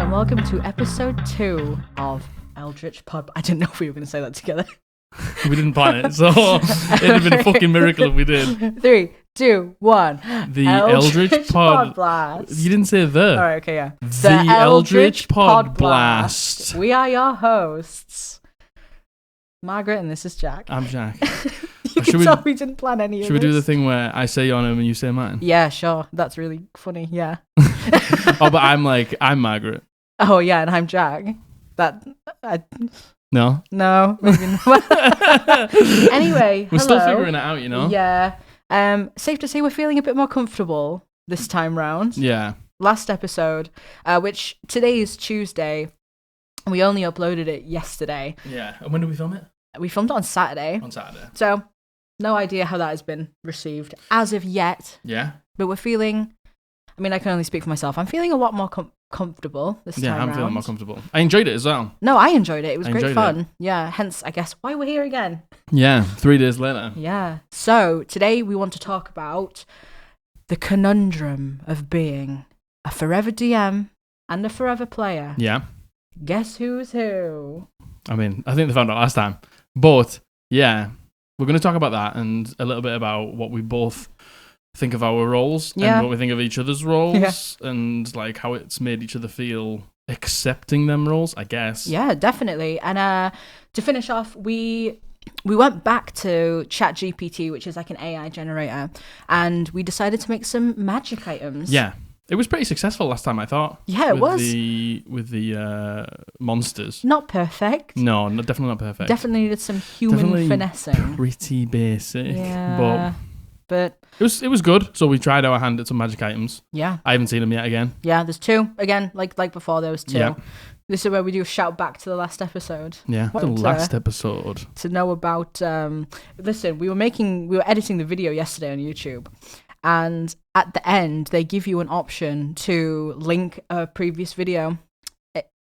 and welcome to episode 2 of Eldritch Pod. I didn't know if we were going to say that together. We didn't plan it, so it'd have been a fucking miracle if we did. 3, 2, 1. The Eldritch Podblast. You didn't say the. All right, okay, yeah. The Eldritch Podblast. We are your hosts, Margaret, and this is Jack. I'm Jack. You can tell we didn't plan any of this. Should we do the thing where I say your name and you say mine? Yeah, sure. That's really funny, yeah. Oh, but I'm Margaret. Oh, yeah, and I'm Jack. No? No, maybe not. Anyway, we're still figuring it out, you know? Yeah. Safe to say we're feeling a bit more comfortable this time round. Yeah. Last episode, which today is Tuesday, and we only uploaded it yesterday. Yeah. And when did we film it? We filmed it on Saturday. So, no idea how that has been received as of yet. Yeah. But we're feeling, I mean, I can only speak for myself. I'm feeling a lot more comfortable this time round. Yeah, I'm feeling more comfortable. I enjoyed it as well. No, I enjoyed it. It was great fun. Yeah, hence, I guess, why we're here again. Yeah, 3 days later. Yeah. So, today we want to talk about the conundrum of being a forever DM and a forever player. Yeah. Guess who's who? I mean, I think they found out last time. But, yeah, we're going to talk about that and a little bit about what we both think of our roles and what we think of each other's roles and like how it's made each other feel accepting them roles, I guess. Yeah, definitely. And to finish off, we went back to ChatGPT, which is like an AI generator, and we decided to make some magic items. Yeah. It was pretty successful last time, I thought. Yeah, it was. With the monsters. Not perfect. No, definitely not perfect. Definitely needed some human finessing. Pretty basic. Yeah. But it was good. So we tried our hand at some magic items. Yeah. I haven't seen them yet again. Yeah, there's 2. Again, like before, there was 2. Yeah. This is where we do a shout back to the last episode. Yeah, the last episode. To know about... listen, we were editing the video yesterday on YouTube. And at the end, they give you an option to link a previous video.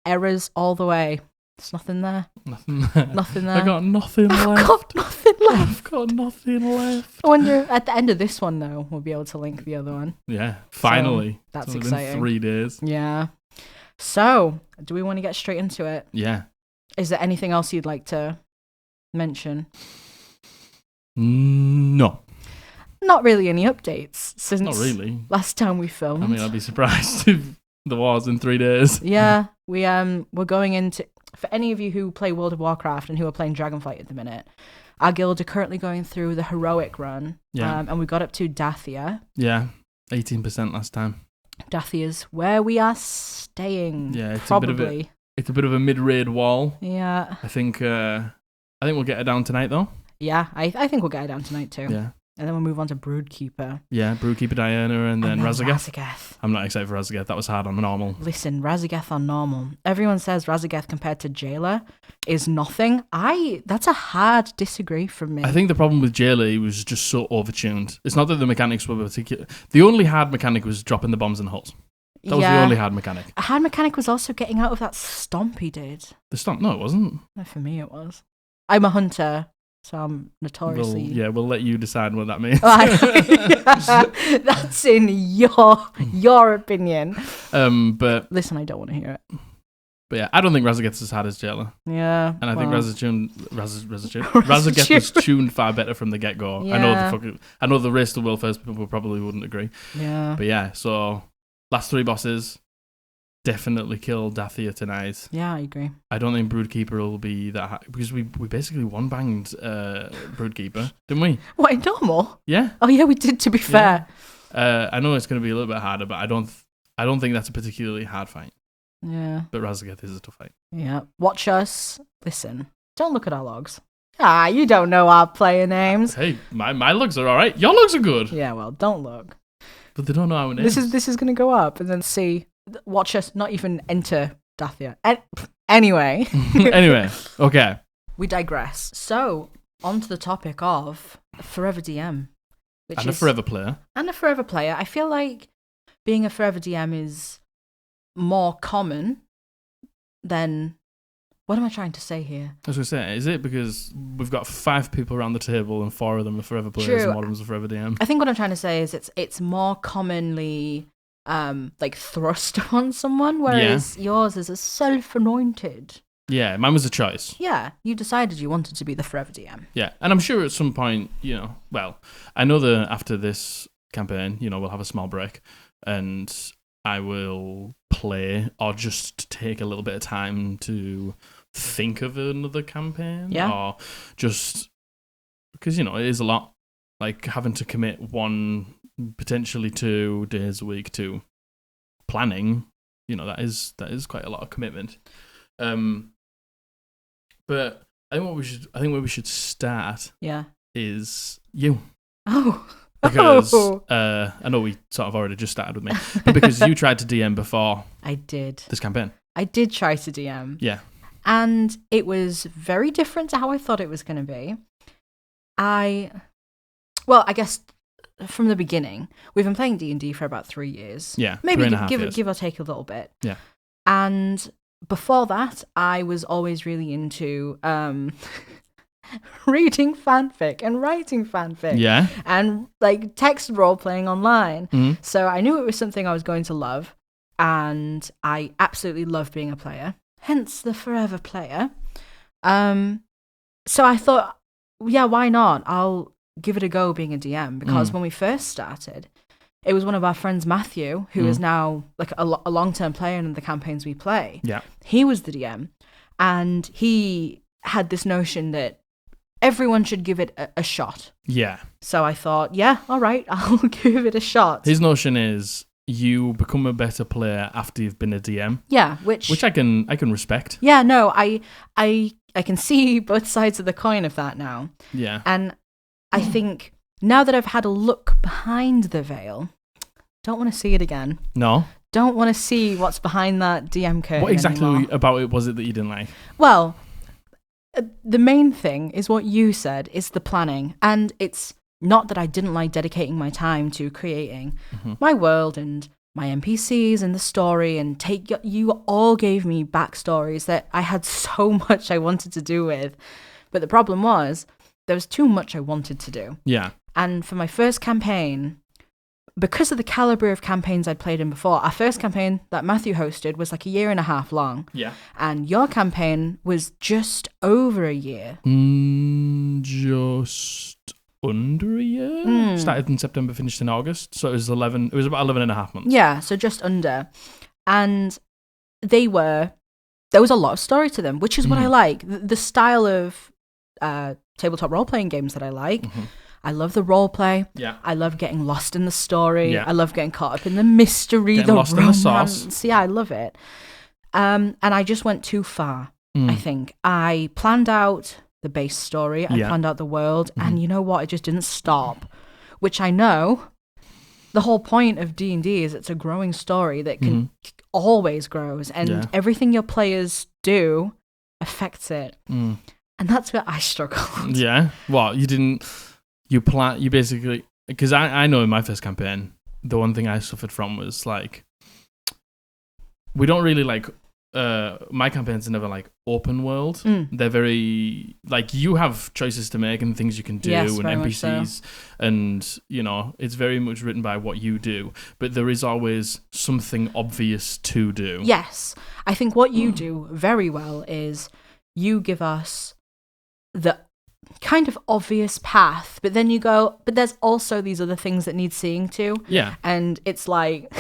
Errors all the way. There's nothing there. Nothing there. I got nothing left. I've got nothing left. I've got nothing left. I wonder, at the end of this one, though, we'll be able to link the other one. Yeah, finally. So that's it's only exciting. been 3 days. Yeah. So, do we want to get straight into it? Yeah. Is there anything else you'd like to mention? No. Not really any updates since Not really. last time we filmed. I mean, I'd be surprised if there was in 3 days. Yeah, we're going into... For any of you who play World of Warcraft and who are playing Dragonflight at the minute, our guild are currently going through the heroic run. Yeah. And we got up to Dathia. Yeah, 18% last time. Dathia's where we are staying. Yeah, it's probably. It's a bit of a mid-raid wall. Yeah. I think we'll get her down tonight though. Yeah, I think we'll get her down tonight too. Yeah. And then we'll move on to Broodkeeper. Yeah, Broodkeeper Diana and then Razageth. I'm not excited for Razageth. That was hard on normal. Listen, Razageth on normal. Everyone says Razageth compared to Jailer is nothing. That's a hard disagree from me. I think the problem with Jailer was just so overtuned. It's not that the mechanics were particular. The only hard mechanic was dropping the bombs in the holes. That was the only hard mechanic. A hard mechanic was also getting out of that stomp he did. The stomp? No, it wasn't. No, for me it was. I'm a hunter. So I'm notoriously... We'll let you decide what that means. That's in your opinion. But listen, I don't want to hear it. But yeah, I don't think Razageth's as hard as Jailer. Yeah. And I think Razageth was tuned far better from the get-go. Yeah. I know the race to Will First people probably wouldn't agree. Yeah. But yeah, so last 3 bosses... Definitely kill Dathia tonight. Yeah, I agree. I don't think Broodkeeper will be that high, because we basically one-banged Broodkeeper, didn't we? What, in normal? Yeah. Oh yeah, we did, to be fair. I know it's going to be a little bit harder, but I don't think that's a particularly hard fight. Yeah. But Razageth is a tough fight. Yeah. Watch us. Listen. Don't look at our logs. You don't know our player names. Hey, my logs are alright. Your logs are good. Yeah, well, don't look. But they don't know our names. This is going to go up and then see... Watch us not even enter Dathia. Anyway. Anyway, okay. We digress. So, on to the topic of Forever DM. And a forever player. And a forever player. I feel like being a forever DM is more common than... What am I trying to say here? I was going to say, is it because we've got 5 people around the table and 4 of them are forever players and 1 of them's a forever DM? I think what I'm trying to say is it's more commonly... like thrust on someone, whereas yours is a self-anointed. Yeah, mine was a choice. Yeah, you decided you wanted to be the forever DM. Yeah, and I'm sure at some point, I know that after this campaign, we'll have a small break, and I will play or just take a little bit of time to think of another campaign. Yeah. Or just because, it is a lot, like having to commit 1, potentially 2 days a week to planning. That is quite a lot of commitment. But I think where we should start is you. Oh. Because I know we sort of already just started with me, but because you tried to DM before I did. This campaign. I did try to DM. Yeah. And it was very different to how I thought it was going to be. I guess from the beginning, we've been playing D&D for about 3 years. Yeah. Maybe 3.5 years. give or take a little bit. Yeah. And before that, I was always really into reading fanfic and writing fanfic. Yeah. And like text role playing online. Mm-hmm. So I knew it was something I was going to love. And I absolutely love being a player. Hence the forever player. So I thought, yeah, why not? I'll give it a go being a DM. Because when we first started, it was one of our friends, Matthew, who is now like a long-term player in the campaigns we play. Yeah. He was the DM. And he had this notion that everyone should give it a shot. Yeah. So I thought, yeah, all right, I'll give it a shot. His notion is you become a better player after you've been a DM. Yeah, which I can respect. Yeah, no, I can see both sides of the coin of that now. Yeah. And I think now that I've had a look behind the veil, don't want to see it again. No. Don't want to see what's behind that DM curtain. What exactly anymore. about it was it that you didn't like? Well, the main thing is what you said, is the planning. And it's not that I didn't like dedicating my time to creating my world and my NPCs and the story, and you all gave me backstories that I had so much I wanted to do with. But the problem was there was too much I wanted to do. Yeah. And for my first campaign, because of the caliber of campaigns I'd played in before, our first campaign that Matthew hosted was like 1.5 years long. Yeah. And your campaign was just over a year. Just under a year. Started in September, finished in August. So it was about 11 and a half months. Yeah, so just under. And there was a lot of story to them, which is what I like. The style of tabletop role-playing games that I like. I love the role play. Yeah. I love getting lost in the story. Yeah. I love getting caught up in the mystery, Getting the lost romance. in the sauce. Yeah, I love it. And I just went too far, I think. I planned out the base story. I planned out the world. And you know what? It just didn't stop. Which I know the whole point of D&D is it's a growing story that can always grows. And everything your players do affects it. And that's where I struggled. Yeah. Well, you basically, because I know in my first campaign, the one thing I suffered from was like, we don't really like, my campaigns are never like open world. They're very, like, you have choices to make and things you can do, and NPCs, and, it's very much written by what you do, but there is always something obvious to do. Yes. I think what you do very well is you give us the kind of obvious path, but then you go, but there's also these other things that need seeing too. Yeah. And it's like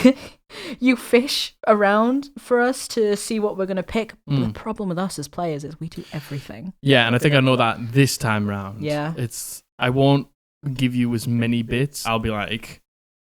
you fish around for us to see what we're going to pick. But the problem with us as players is we do everything. Yeah, and I think I know that this time round. Yeah. I won't give you as many bits. I'll be like,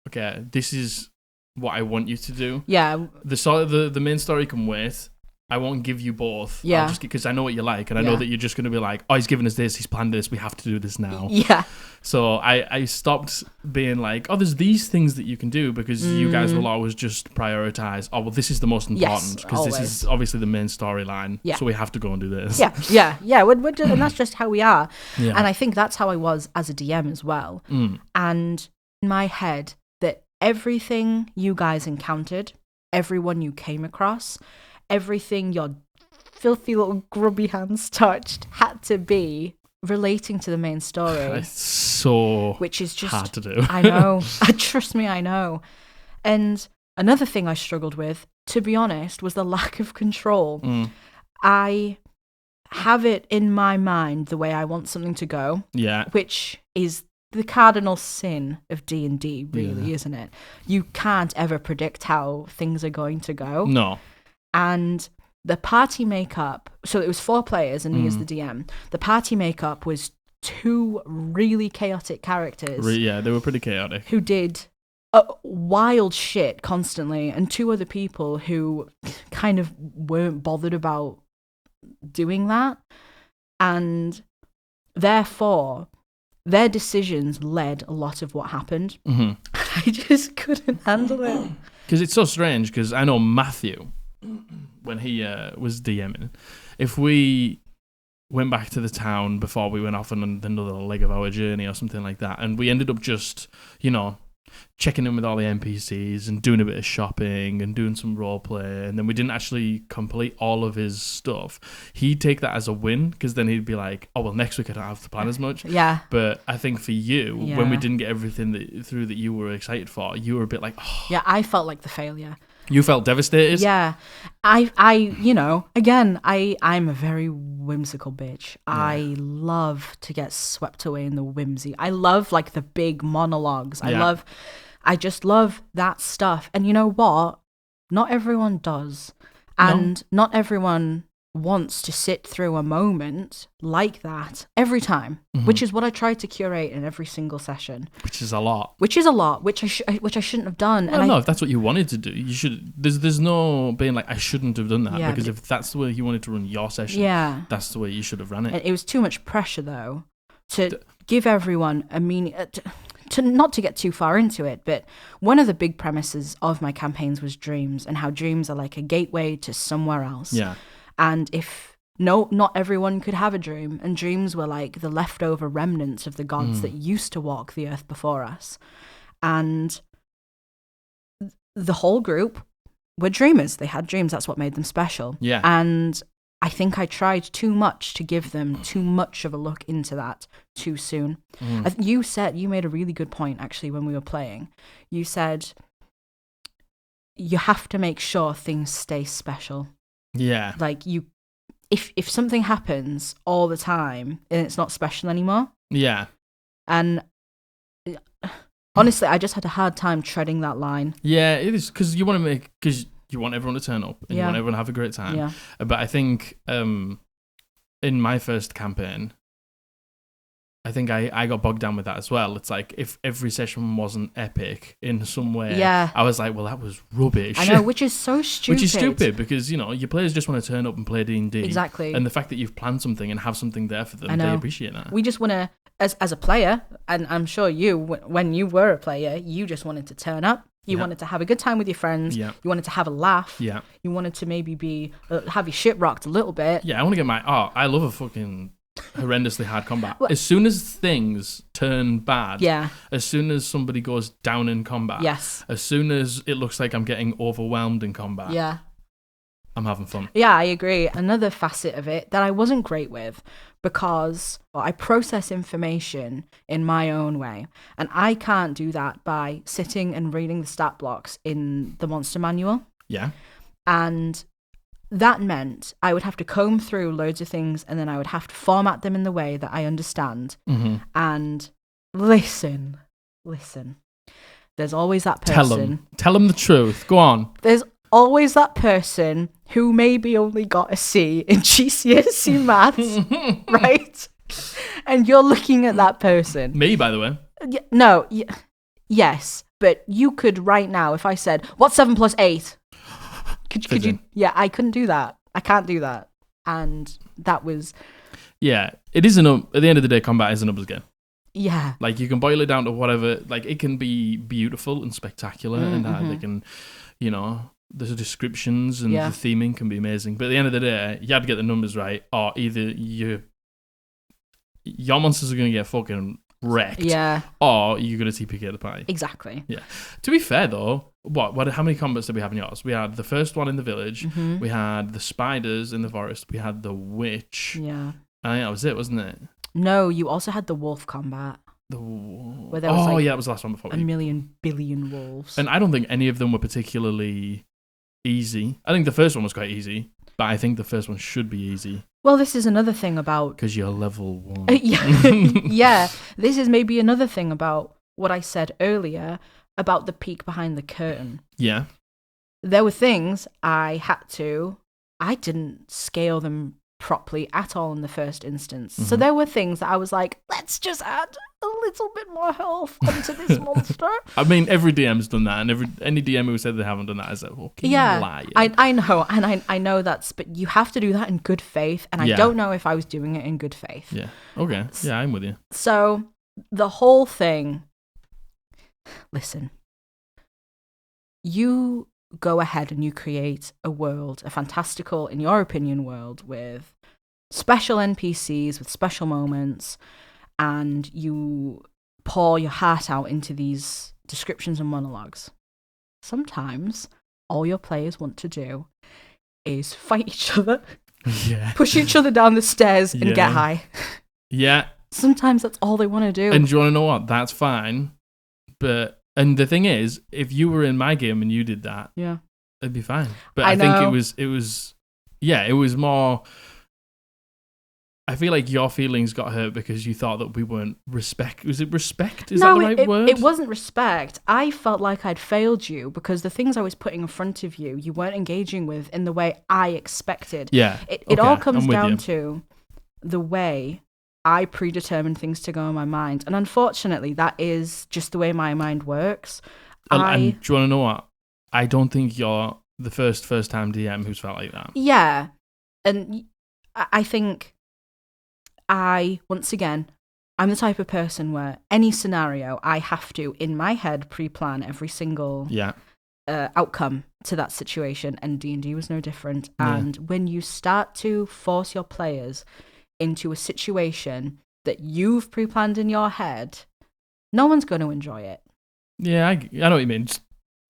okay, this is what I want you to do. Yeah. The main story can wait. I won't give you both. Yeah. Just because I know what you like, and I know that you're just going to be like, oh, he's given us this, he's planned this, we have to do this now. Yeah. So I stopped being like, oh, there's these things that you can do, because you guys will always just prioritize, oh, well, this is the most important, because this is obviously the main storyline. Yeah. So we have to go and do this. Yeah. We're just, and that's just how we are. Yeah. And I think that's how I was as a DM as well. And in my head, that everything you guys encountered, everyone you came across, everything your filthy little grubby hands touched had to be relating to the main story. It's so which is just hard to do. I know. Trust me, I know. And Another thing I struggled with, to be honest, was the lack of control. I have it in my mind the way I want something to go. Yeah. Which is the cardinal sin of D&D, really, isn't it? You can't ever predict how things are going to go. No. And the party makeup, so it was 4 players and me as the DM. The party makeup was 2 really chaotic characters. Yeah, they were pretty chaotic. Who did wild shit constantly, and 2 other people who kind of weren't bothered about doing that. And therefore, their decisions led a lot of what happened. I just couldn't handle it. Because it's so strange, because I know Matthew, when he was DMing, if we went back to the town before we went off on another leg of our journey or something like that, and we ended up just, checking in with all the NPCs and doing a bit of shopping and doing some role play, and then we didn't actually complete all of his stuff, he'd take that as a win, because then he'd be like, oh, well, next week I don't have to plan as much. Yeah. But I think for you, when we didn't get everything through that you were excited for, you were a bit like, oh. Yeah, I felt like the failure. You felt devastated? Yeah. I'm a very whimsical bitch. Yeah. I love to get swept away in the whimsy. I love like the big monologues. I just love that stuff. And you know what? Not everyone does. And not everyone wants to sit through a moment like that every time, which is what I try to curate in every single session. Which is a lot, which I shouldn't have done. Well, if that's what you wanted to do, you should. There's no being like, I shouldn't have done that, because if that's the way you wanted to run your session, that's the way you should have run it. It was too much pressure though to give everyone a meaning. To not to get too far into it, but one of the big premises of my campaigns was dreams, and how dreams are like a gateway to somewhere else. Yeah. And not everyone could have a dream, and dreams were like the leftover remnants of the gods that used to walk the earth before us. And the whole group were dreamers. They had dreams. That's what made them special. Yeah. And I think I tried too much to give them too much of a look into that too soon. You made a really good point, actually, when we were playing. You said you have to make sure things stay special. Yeah. Like if something happens all the time and it's not special anymore. Yeah. And honestly, I just had a hard time treading that line. Yeah, it is, because you want everyone to turn up and you want everyone to have a great time. Yeah. But I think in my first campaign, I think I got bogged down with that as well. It's like, if every session wasn't epic in some way, I was like, well, that was rubbish. I know, which is so stupid. Which is stupid, because, your players just want to turn up and play D&D. Exactly. And the fact that you've planned something and have something there for them, they appreciate that. We just want to, as a player, and I'm sure you, when you were a player, you just wanted to turn up. You wanted to have a good time with your friends. Yeah. You wanted to have a laugh. Yeah. You wanted to maybe have your shit rocked a little bit. Yeah, I want to get I love a fucking horrendously hard combat. As soon as things turn bad, as soon as somebody goes down in combat, as soon as it looks like I'm getting overwhelmed in combat, I'm having fun. Yeah, I agree. Another facet of it that I wasn't great with, because I process information in my own way, and I can't do that by sitting and reading the stat blocks in the monster manual. Yeah. And that meant I would have to comb through loads of things, and then I would have to format them in the way that I understand. And listen. There's always that person. Tell them the truth. Go on. There's always that person who maybe only got a C in GCSE maths, right? And you're looking at that person. Me, by the way. Yes, but you could right now, if I said, what's 7 plus 8? Could you? Yeah, I couldn't do that. I can't do that. And that was... Yeah, it is at the end of the day, combat is a numbers game. Yeah. Like, you can boil it down to whatever, like, it can be beautiful and spectacular, and that they can, the descriptions and the theming can be amazing. But at the end of the day, you had to get the numbers right, or either your monsters are going to get fucking wrecked, or you're going to TPK the party. Exactly. Yeah. To be fair, though, how many combats did we have in yours? We had the first one in the village, we had the spiders in the forest, we had the witch. Yeah. I think that was it, wasn't it? No, you also had the wolf combat. Where there was yeah, it was the last one before. A million billion wolves. And I don't think any of them were particularly easy. I think the first one was quite easy, but I think the first one should be easy. Well, this is another thing about... Because you're level 1. Yeah, this is maybe another thing about what I said earlier about the peek behind the curtain. Yeah. There were things I didn't scale them properly at all in the first instance. So there were things that I was like, let's just add a little bit more health onto this monster. I mean, every DM's done that, and any DM who said they haven't done that is a fucking liar. I know, and I know but you have to do that in good faith, and I don't know if I was doing it in good faith. Yeah. Okay. Yeah, I'm with you. So the whole thing, listen, you go ahead and you create a world, a fantastical, in your opinion, world with special NPCs, with special moments, and you pour your heart out into these descriptions and monologues. Sometimes all your players want to do is fight each other, push each other down the stairs, and get high. Yeah. Sometimes that's all they want to do. And do you want to know what? That's fine. And the thing is, if you were in my game and you did that, it'd be fine. But I think it was more... I feel like your feelings got hurt because you thought that we weren't respect. Was it respect? Is that the right word? It wasn't respect. I felt like I'd failed you because the things I was putting in front of you, you weren't engaging with in the way I expected. Yeah. It all comes down to the way I predetermined things to go in my mind. And unfortunately, that is just the way my mind works. And do you want to know what? I don't think you're the first time DM who's felt like that. Yeah. And I think once again, I'm the type of person where any scenario, I have to, in my head, pre-plan every single outcome to that situation. And D&D was no different. Yeah. And when you start to force your players into a situation that you've pre-planned in your head, no one's going to enjoy it. Yeah, I know what you mean.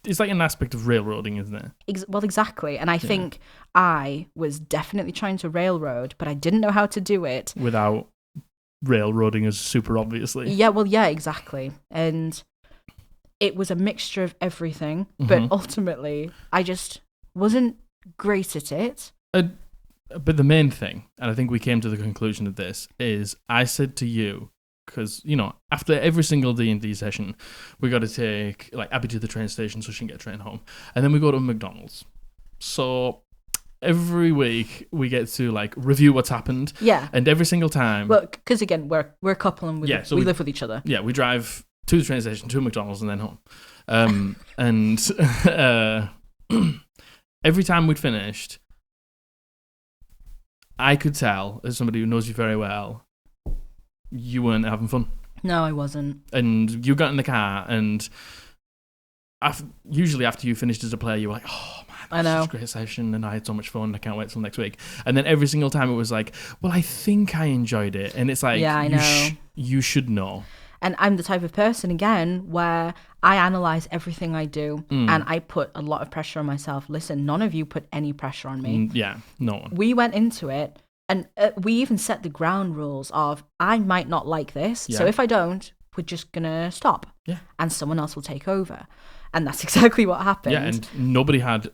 It's like an aspect of railroading, isn't it? Well, exactly. And I think I was definitely trying to railroad, but I didn't know how to do it. Without railroading as super obviously. Yeah, well, yeah, exactly. And it was a mixture of everything, but ultimately I just wasn't great at it. But the main thing, and I think we came to the conclusion of this, is I said to you, because, after every single D&D session, we got to take, Abby to the train station so she can get a train home. And then we go to McDonald's. So every week we get to, review what's happened. Yeah. And every single time... Well, because, again, we're a couple and we live with each other. Yeah, we drive to the train station, to McDonald's, and then home. And every time we'd finished... I could tell, as somebody who knows you very well, you weren't having fun. No, I wasn't. And you got in the car, and usually after you finished as a player, you were like, oh man, that was such a great session, and I had so much fun, I can't wait till next week. And then every single time it was like, well, I think I enjoyed it. And it's like, yeah, I know. You should know. And I'm the type of person, again, where I analyze everything I do, and I put a lot of pressure on myself. Listen, none of you put any pressure on me. Yeah, no one. We went into it, and we even set the ground rules of, I might not like this, so if I don't, we're just going to stop. Yeah. And someone else will take over. And that's exactly what happened. Yeah, and nobody had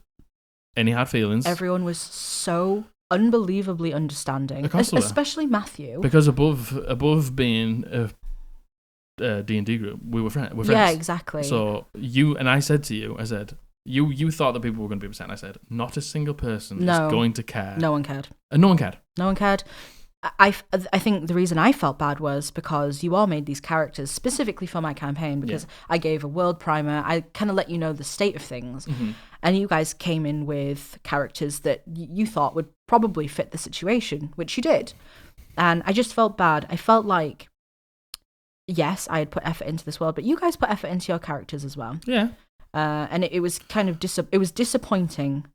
any hard feelings. Everyone was so unbelievably understanding, especially Matthew. Because above being a D&D group, we're friends. Yeah, exactly. So I said to you, I said, you thought that people were going to be upset. I said, not a single person is going to care. No one cared. And no one cared. No one cared. I think the reason I felt bad was because you all made these characters specifically for my campaign, because I gave a world primer. I kind of let you know the state of things. And you guys came in with characters that you thought would probably fit the situation, which you did. And I just felt bad. I felt like, yes, I had put effort into this world, but you guys put effort into your characters as well. Yeah. And it was kind of it was disappointing,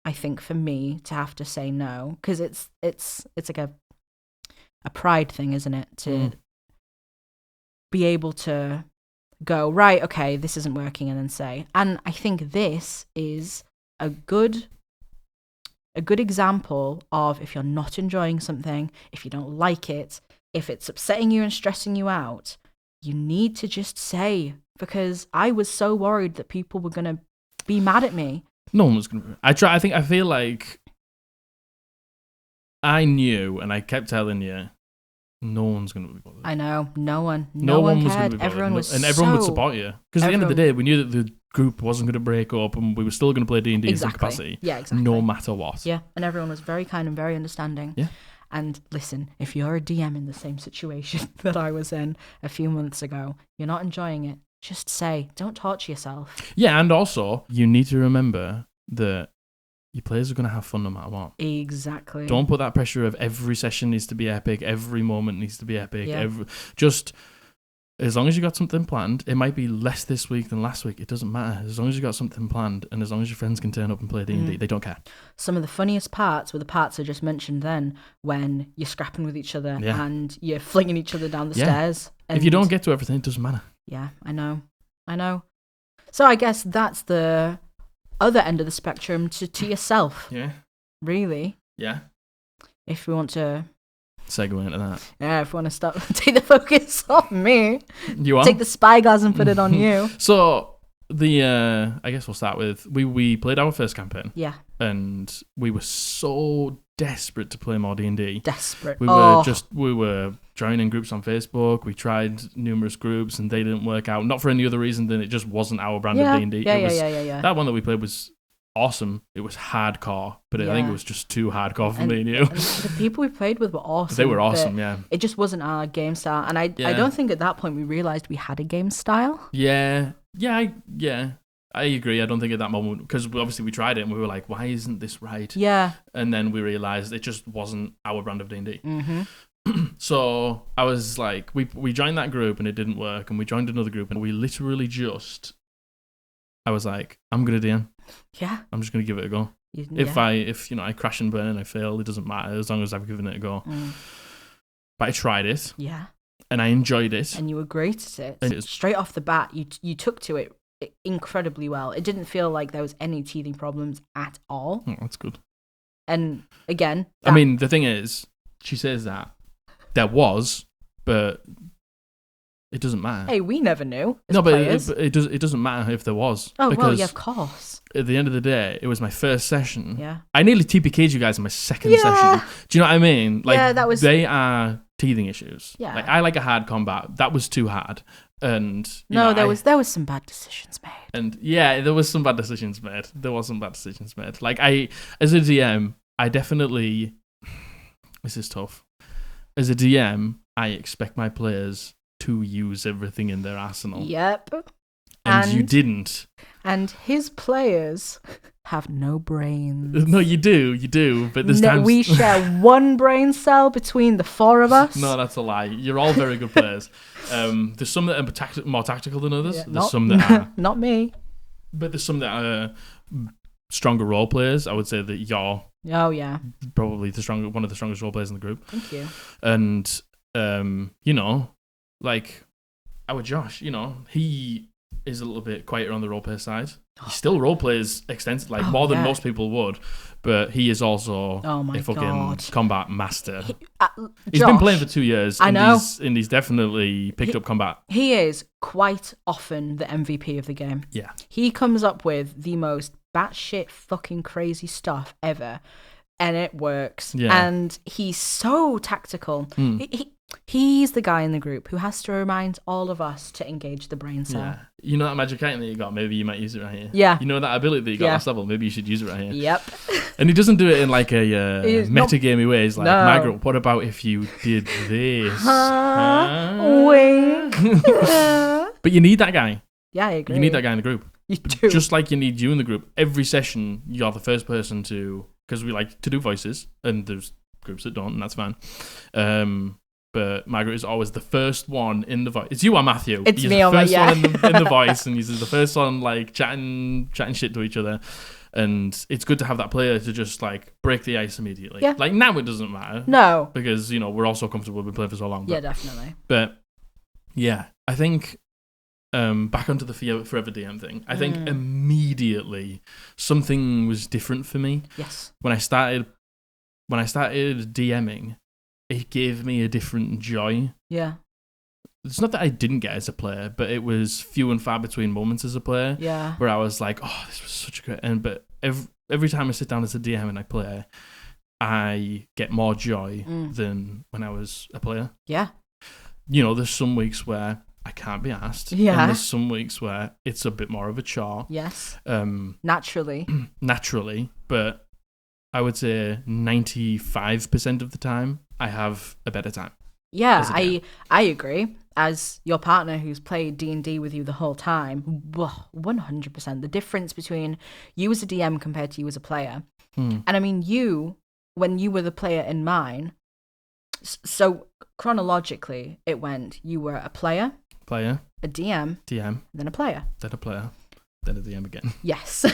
I think, for me to have to say no, because it's like a pride thing, isn't it? To be able to go, right, okay, this isn't working, and then say. And I think this is a good example of, if you're not enjoying something, if you don't like it, if it's upsetting you and stressing you out, you need to just say, because I was so worried that people were going to be mad at me. No one was going to. I feel like I knew, and I kept telling you, no one's going to be bothered. I know, no one was cared. going to be bothered. Everyone was and everyone would support you. Because at the end of the day, we knew that the group wasn't going to break up, and we were still going to play D&D in some capacity. Yeah, exactly. No matter what. Yeah, and everyone was very kind and very understanding. Yeah. And listen, if you're a DM in the same situation that I was in a few months ago, you're not enjoying it, just say, don't torture yourself. Yeah, and also, you need to remember that your players are going to have fun no matter what. Exactly. Don't put that pressure of every session needs to be epic, every moment needs to be epic. Yeah. Just as long as you got something planned, it might be less this week than last week. It doesn't matter. As long as you got something planned, and as long as your friends can turn up and play D&D, they don't care. Some of the funniest parts were the parts I just mentioned then, when you're scrapping with each other and you're flinging each other down the stairs. And if you don't get to everything, it doesn't matter. Yeah, I know. So I guess that's the other end of the spectrum to yourself. Yeah. Really. Yeah. If we want to segue into that. Yeah, if we want to start, take the focus off me. You are? Take the spyglass and put it on you. So, I guess we'll start with, we played our first campaign. Yeah. And we were so desperate to play more D&D. Desperate. We were joining groups on Facebook. We tried numerous groups and they didn't work out. Not for any other reason than it just wasn't our brand of D&D. Yeah. That one that we played was awesome. It was hardcore, but I think it was just too hardcore for me and you. And the people we played with were awesome. They were awesome, yeah. It just wasn't our game style. And I don't think at that point we realised we had a game style. Yeah. I agree. I don't think at that moment, because obviously we tried it and we were like, why isn't this right? Yeah. And then we realised it just wasn't our brand of D&D. Mm-hmm. So I was like, we joined that group and it didn't work, and we joined another group and we literally I was like, I'm going to DM. Yeah. I'm just going to give it a go. If I crash and burn and I fail, it doesn't matter as long as I've given it a go. But I tried it. Yeah. And I enjoyed it. And you were great at it. Straight off the bat, you took to it incredibly well. It didn't feel like there was any teething problems at all. Oh, that's good. And again, I mean, the thing is, she says that there was, but it doesn't matter. Hey, we never knew. No, but it doesn't matter if there was. Oh, well, yeah, of course. At the end of the day, it was my first session. Yeah. I nearly TPK'd you guys in my second session. Do you know what I mean? Like, they are teething issues. Yeah. Like, I like a hard combat. That was too hard. And there was some bad decisions made. And yeah, there was some bad decisions made. Like, as a DM, I definitely, this is tough. As a DM, I expect my players to use everything in their arsenal. Yep. And you didn't. And his players have no brains. No, you do. But this time we share one brain cell between the four of us. No, that's a lie. You're all very good players. There's some that are more tactical than others. Yeah, there's some that are not me. But there's some that are stronger role players. I would say that you're probably one of the strongest role players in the group. Thank you. And like our Josh, he is a little bit quieter on the roleplay side. He still roleplays extensively, more than most people would, but he is also a fucking combat master. He's been playing for 2 years, and he's definitely picked up combat. He is quite often the MVP of the game. Yeah. He comes up with the most batshit fucking crazy stuff ever, and it works. Yeah. And he's so tactical. He's the guy in the group who has to remind all of us to engage the brain cell. Yeah. You know that magic item that you got? Maybe you might use it right here. Yeah. You know that ability that you got last level? Maybe you should use it right here. Yep. And he doesn't do it in like a metagamey way. He's like, Margaret, what about if you did this? Wink. But you need that guy. Yeah, I agree. You need that guy in the group. You do. Just like you need you in the group. Every session, you're the first person to... Because we like to do voices, and there's groups that don't, and that's fine. But Margaret is always the first one in the voice. It's you or Matthew. It's me or Matthew. One in the voice, and he's the first one like chatting shit to each other. And it's good to have that player to just like break the ice immediately. Yeah. Like now it doesn't matter. No. Because we're all so comfortable. We've been playing for so long. Yeah, definitely. But yeah, I think back onto the Forever DM thing. I think immediately something was different for me. Yes. When I started DMing, it gave me a different joy. Yeah. it's not that I didn't get as a player, but it was few and far between moments as a player. Yeah. Where I was like, oh, this was such a great. But every time I sit down as a DM and I play, I get more joy than when I was a player. Yeah. There's some weeks where I can't be asked. Yeah. And there's some weeks where it's a bit more of a chore. Yes. Naturally. But I would say 95% of the time, I have a better time. Yeah, I agree. As your partner who's played D&D with you the whole time, 100%. The difference between you as a DM compared to you as a player. And I mean, when you were the player in mine, so chronologically, it went, you were a player, a DM, then a player, then a DM again. Yes.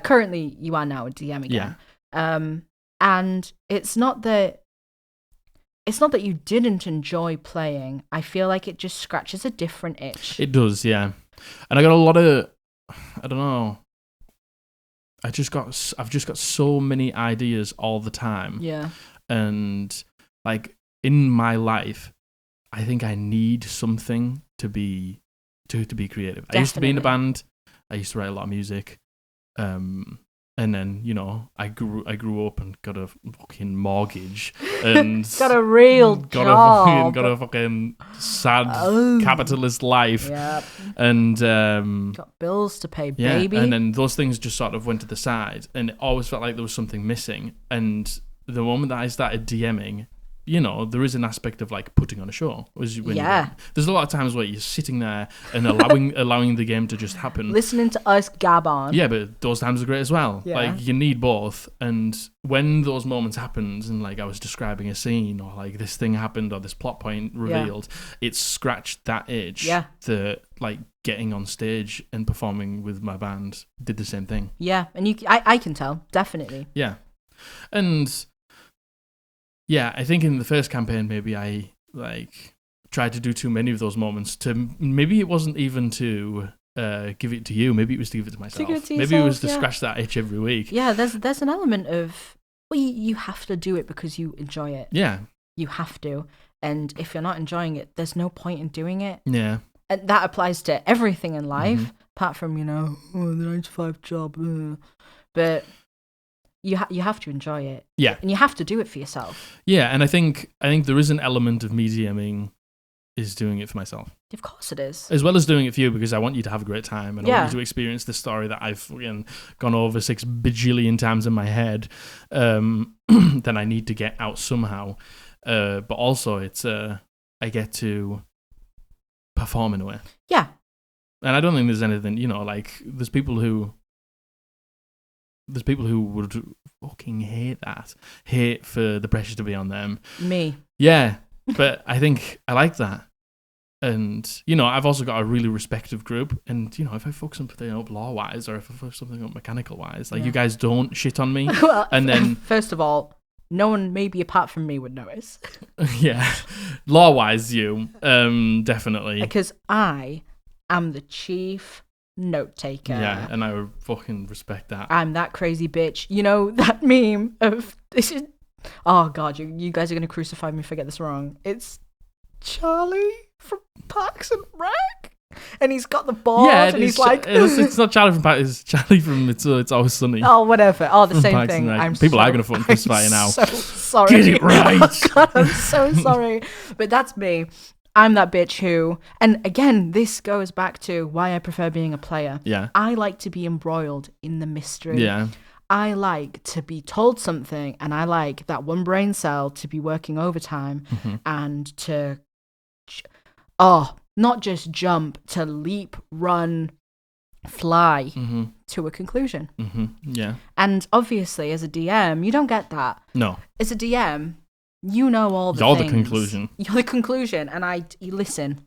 Currently, you are now a DM again. Yeah. And it's not that you didn't enjoy playing. I feel like it just scratches a different itch. It does, yeah. And I got a lot of, I don't know. I've just got so many ideas all the time. Yeah. And like in my life, I think I need something to be creative. Definitely. I used to be in a band. I used to write a lot of music. And then, I grew up and got a fucking mortgage and got a real job. Got a fucking sad capitalist life. Yep. And got bills to pay, baby. And then those things just sort of went to the side, and it always felt like there was something missing. And the moment that I started DMing, there is an aspect of like putting on a show. There's a lot of times where you're sitting there and allowing the game to just happen. Listening to us gab on. Yeah, but those times are great as well. Yeah. Like, you need both. And when those moments happened, and like I was describing a scene, or like this thing happened, or this plot point revealed, it scratched that itch. Yeah. That like getting on stage and performing with my band did the same thing. Yeah, and I can tell, definitely. Yeah. And yeah, I think in the first campaign, maybe I like tried to do too many of those moments. Maybe it wasn't even to give it to you. Maybe it was to give it to myself. Maybe it was to scratch that itch every week. Yeah, there's an element of you have to do it because you enjoy it. Yeah, you have to. And if you're not enjoying it, there's no point in doing it. Yeah, and that applies to everything in life, apart from the 9-to-5 job. But you have to enjoy it. Yeah. And you have to do it for yourself. Yeah, and I think there is an element of me DMing is doing it for myself. Of course it is. As well as doing it for you, because I want you to have a great time, and I want you to experience the story that I've gone over 6 bajillion times in my head, then I need to get out somehow. But also it's I get to perform in a way. Yeah. And I don't think there's anything, like there's people who would fucking hate for the pressure to be on them. Me. Yeah, but I think I like that. And, I've also got a really respective group. And, if I fuck something up law-wise, or if I fuck something up mechanical-wise, like, you guys don't shit on me. Well, and then... First of all, no one, maybe apart from me, would notice. Yeah. Law-wise, you. Definitely. Because I am the chief note taker. Yeah, and I would fucking respect that. I'm that crazy bitch. That meme of this is, oh god, you guys are gonna crucify me if I get this wrong. It's Charlie from Parks and Rec, and he's got the board, and he's like, it's not Charlie from Parks, it's Charlie from It's Always Sunny. Oh, whatever. Oh, the same Parks thing. People are gonna fucking crucify you now. So sorry. Get it right. Oh god, I'm so sorry, but that's me. I'm that bitch who, and again, this goes back to why I prefer being a player. Yeah. I like to be embroiled in the mystery. Yeah. I like to be told something, and I like that one brain cell to be working overtime and to, not just jump, to leap, run, fly to a conclusion. Yeah. And obviously, as a DM, you don't get that. No. As a DM, you know all the You're things. the conclusion. You're the conclusion, and you listen.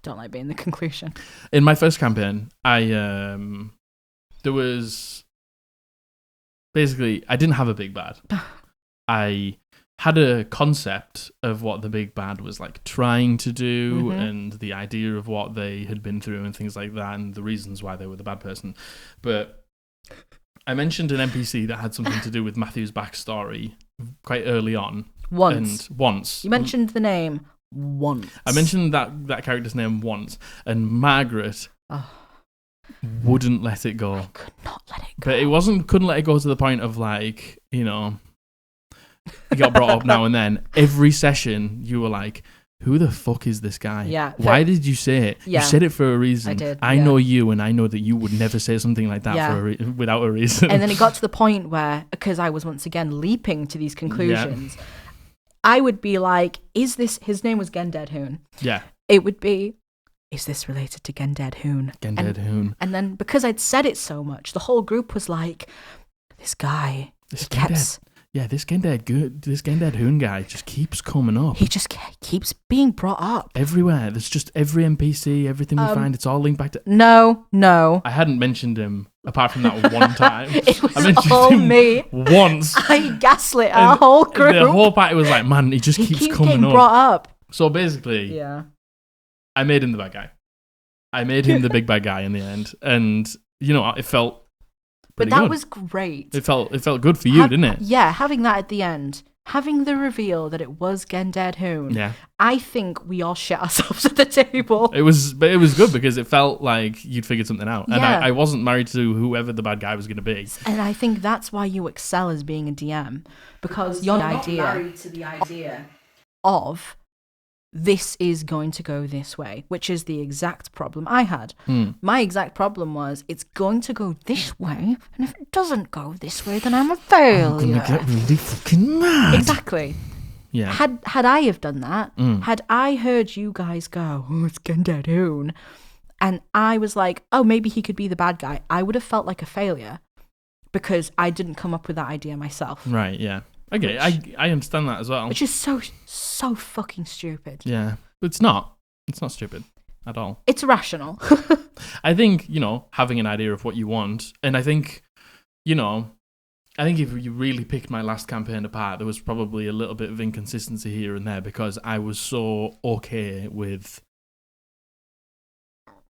Don't like being the conclusion. In my first campaign, there was basically I didn't have a big bad. I had a concept of what the big bad was like trying to do, and the idea of what they had been through and things like that, and the reasons why they were the bad person. But I mentioned an NPC that had something to do with Matthew's backstory quite early on. Once. You mentioned the name once. I mentioned that character's name once, and Margaret wouldn't let it go. I could not let it go. But it couldn't let it go to the point of like, you know, it got brought up now and then. Every session, you were like, who the fuck is this guy? Yeah. Why did you say it? Yeah. You said it for a reason. I did. I know you, and I know that you would never say something like that without a reason. And then it got to the point where, because I was once again leaping to these conclusions, I would be like, is this, his name was Gended Hoon. Yeah. It would be, is this related to Gended Hoon? Gended Hoon. And then because I'd said it so much, the whole group was like, this guy, this Gended Hoon guy just keeps coming up. He just keeps being brought up. Everywhere. There's just every NPC, everything we find, it's all linked back to... No. I hadn't mentioned him, apart from that one time. It was I mentioned all him me. Once. I gaslit our whole group. The whole party was like, man, he just keeps coming up. Brought up. So basically, I made him the bad guy. I made him the big bad guy in the end. And, you know, it felt... But that good. was great. It felt good for you, didn't it? Yeah, having that at the end, having the reveal that it was Gended Hoon. Yeah. I think we all shit ourselves at the table. It was good because it felt like you'd figured something out. And Yeah. I wasn't married to whoever the bad guy was going to be. And I think that's why you excel as being a DM, because you're not married to the idea of this is going to go this way, which is the exact problem I had. My exact problem was it's going to go this way, and if it doesn't go this way, then I'm a failure. I'm gonna get really fucking mad. Exactly. Yeah. Had I have done that, had I heard you guys go, oh, it's Gended Hoon, and I was like, oh, maybe he could be the bad guy, I would have felt like a failure because I didn't come up with that idea myself. Right, yeah. Okay, I understand that as well. Which is so fucking stupid. Yeah, but it's not. It's not stupid at all. It's rational. I think, you know, having an idea of what you want, and I think, you know, if you really picked my last campaign apart, there was probably a little bit of inconsistency here and there because I was so okay with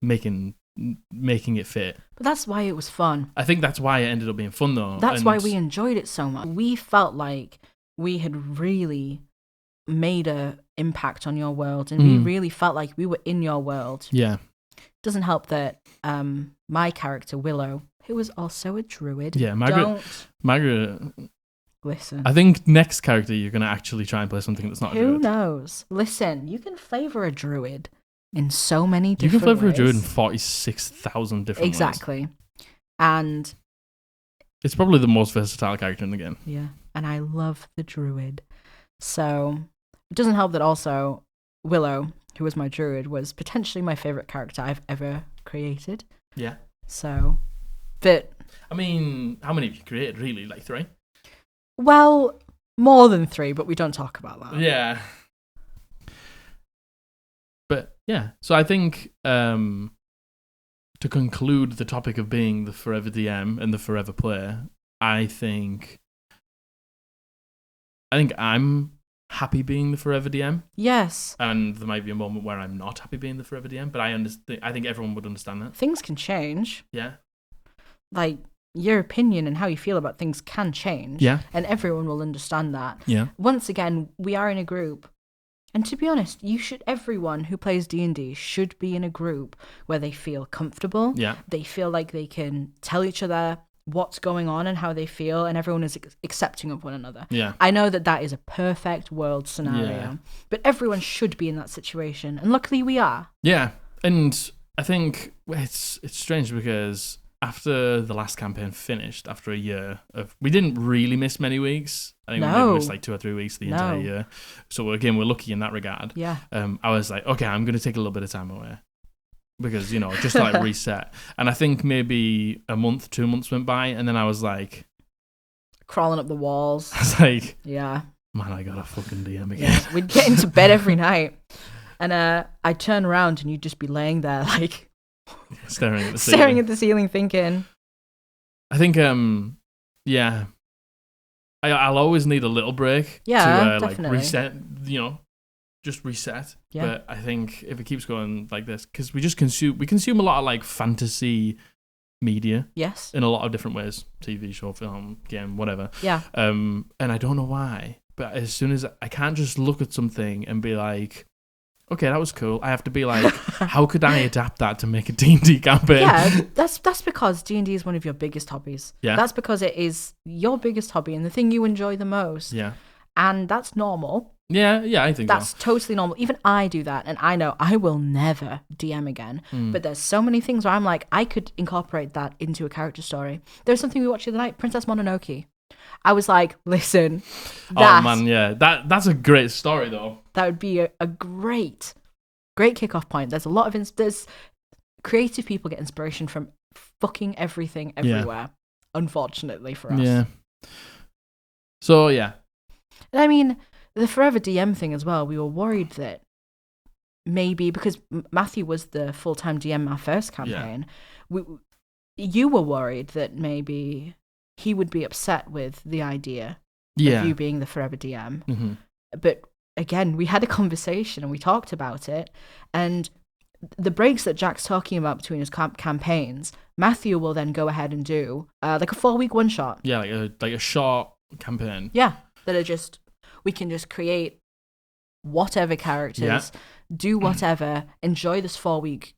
making it fit. But that's why it was fun. I think that's why it ended up being fun, though. That's why we enjoyed it so much. We felt like we had really made a impact on your world, and we really felt like we were in your world. Yeah. Doesn't help that my character Willow, who was also a druid. Yeah, Margaret. Listen. I think next character you're gonna actually try and play something that's not a druid. Who knows? Listen, you can flavor a druid in so many different ways. You can flavor a druid in 46,000 different ways. Exactly. And it's probably the most versatile character in the game. Yeah. And I love the druid. So it doesn't help that also Willow, who was my druid, was potentially my favorite character I've ever created. Yeah. So, but... I mean, how many have you created, really? Like 3? Well, more than 3, but we don't talk about that. Yeah. But, yeah. So I think to conclude the topic of being the forever DM and the forever player, I think I'm happy being the forever DM. Yes. And there might be a moment where I'm not happy being the forever DM, but I think everyone would understand that. Things can change. Yeah. Like, your opinion and how you feel about things can change. Yeah. And everyone will understand that. Yeah. Once again, we are in a group. And to be honest, everyone who plays D&D should be in a group where they feel comfortable. Yeah. They feel like they can tell each other what's going on and how they feel, and everyone is accepting of one another. Yeah. I know that is a perfect world scenario, but everyone should be in that situation, and luckily we are. Yeah, and I think it's strange because after the last campaign finished, after a year we didn't really miss many weeks. I think we maybe missed like 2 or 3 weeks the entire year. So again, we're lucky in that regard. Yeah. I was like, okay, I'm going to take a little bit of time away. Because, just to like reset. And I think maybe a month, 2 months went by, and then I was like... crawling up the walls. I was like... yeah. Man, I got a fucking DM again. Yeah, we'd get into bed every night, and I'd turn around and you'd just be laying there like... staring at the ceiling thinking... I think, yeah... I'll always need a little break to like reset, just reset. Yeah. But I think if it keeps going like this, because we consume a lot of like fantasy media. Yes. In a lot of different ways. TV, show, film, game, whatever. Yeah. And I don't know why, but as soon as I can't just look at something and be like, okay, that was cool. I have to be like, how could I adapt that to make a D&D campaign? Yeah, that's because D&D is one of your biggest hobbies. Yeah. That's because it is your biggest hobby and the thing you enjoy the most. Yeah. And that's normal. Yeah, I think that's so. Totally normal. Even I do that, and I know I will never DM again. But there's so many things where I'm like, I could incorporate that into a character story. There's something we watched the other night, Princess Mononoke. I was like, listen, oh man, yeah, that's a great story though. That would be a great kickoff point. There's a lot of there's creative people get inspiration from fucking everything everywhere. Unfortunately for us. Yeah. So yeah. I mean, the Forever DM thing as well. We were worried that maybe because Matthew was the full-time DM our first campaign, you were worried that maybe he would be upset with the idea of you being the Forever DM. Mm-hmm. But again, we had a conversation and we talked about it, and the breaks that Jack's talking about between his campaigns, Matthew will then go ahead and do like a 4-week one-shot. Yeah, like a short campaign. Yeah, that are just, we can just create whatever characters, do whatever, enjoy this 4-week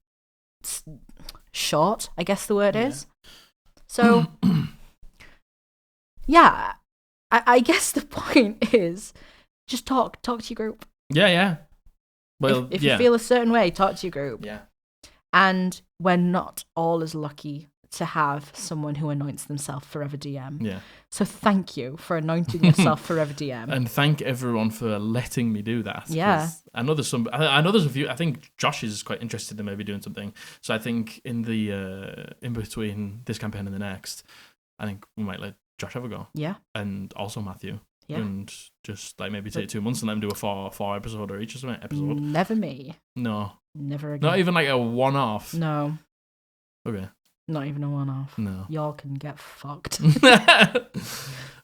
short, I guess the word is. So, yeah, I guess the point is just talk to your group. Yeah. Well, if you feel a certain way, talk to your group. Yeah. And we're not all as lucky to have someone who anoints themselves Forever DM. Yeah. So thank you for anointing yourself Forever DM. And thank everyone for letting me do that. Yeah. I know there's a few. I think Josh is quite interested in maybe doing something. So I think in the in between this campaign and the next, I think we might let Josh have a go. Yeah. And also Matthew. Yeah. And just like maybe take 2 months and let them do a four episode or each or something episode. Never me. No. Never again. Not even like a one-off. No. Okay. Not even a one-off. No. Y'all can get fucked.